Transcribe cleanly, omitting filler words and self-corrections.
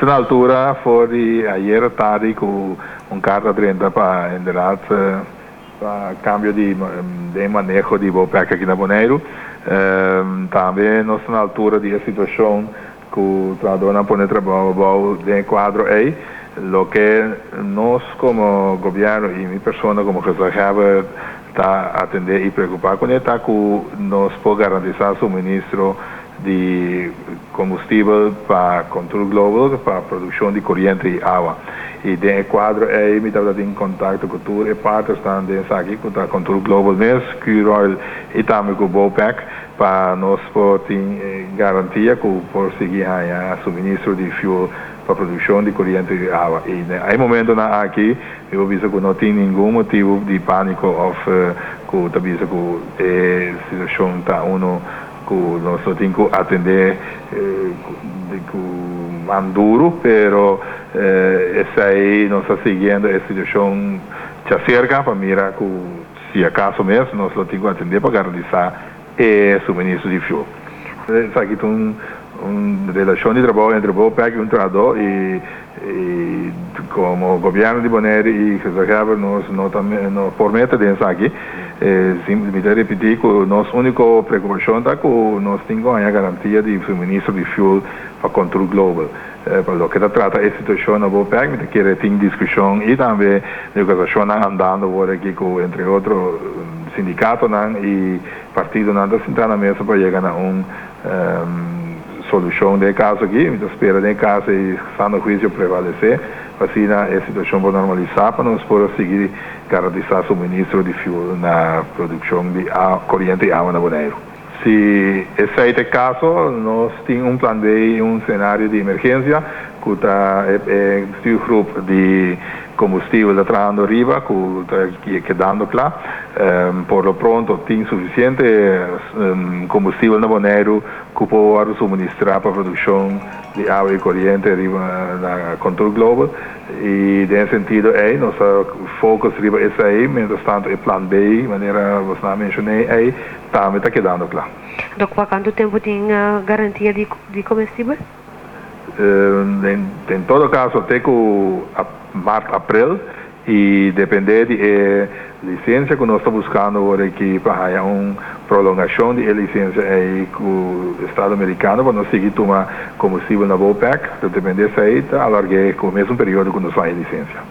na altura foi ayer à tarde com carta 30 para inderdaad para cambio de manejo de BOPEC aqui na Bonaire. Também nós na altura de situação que o trabalhador não pode trabalhar de quadro aí, lo que nós como governo e minha pessoa como responsável está atender e preocupar com é que nós podemos garantizar suministro de combustível para controle global, para produção de corrente e água. E de quadro aí, me estava em contato com todas as partes estão aqui com o controle global mesmo, que e também com o BOPEC, para nós poder garantir que por seguir a suministro de fuel para produção de corrente e água. E no momento aqui, eu vejo que não tem nenhum motivo de pânico ou que eu vejo que a situação está que nós temos que atender mais duro, pero essa aí nós estamos seguindo a situação de cerca para mirar que se acaso mesmo nós temos que atender para garantizar o suministro de fuel. Isso aqui tem uma relação de trabalho entre o BOPEC e o trabalhador e como governo de Bonaire e responsável nós não prometemos aqui simplesmente repetir que nossa única preocupação é que nós temos a garantia de suministro de fuel para controle global. Para o que trata a situação na BOPEC, me quer ter discussão e também negociação andando por aqui entre outros sindicatos e partidos estão sentados na mesa para chegar a solução de caso aqui, me espera de caso e sano juízo prevalecer, assim a situação vai normalizar para nós poder seguir garantizar suministro de fuel na produção de corrente e água na Bonaire. Se esse é o caso, nós temos plano B e cenário de emergência, que está o grupo de combustível está trabalhando arriba, que está quedando claro. Por lo pronto, tem suficiente combustível na Bonaire que pode suministrar para a produção de água e corrente arriba na controle global. E, nesse sentido, nosso foco arriba é aí, mientras tanto, o plano B, de maneira que você mencionou, também está quedando claro. Doc, por quanto tempo tem garantia de combustível? Em todo caso, até que março, abril, e depender de licença que nós estamos buscando aqui para uma prolongação de licença com o Estado americano para nós seguir tomar combustível na BOPEC, depender disso aí, alarguei com o mesmo período que nós fazemos licença.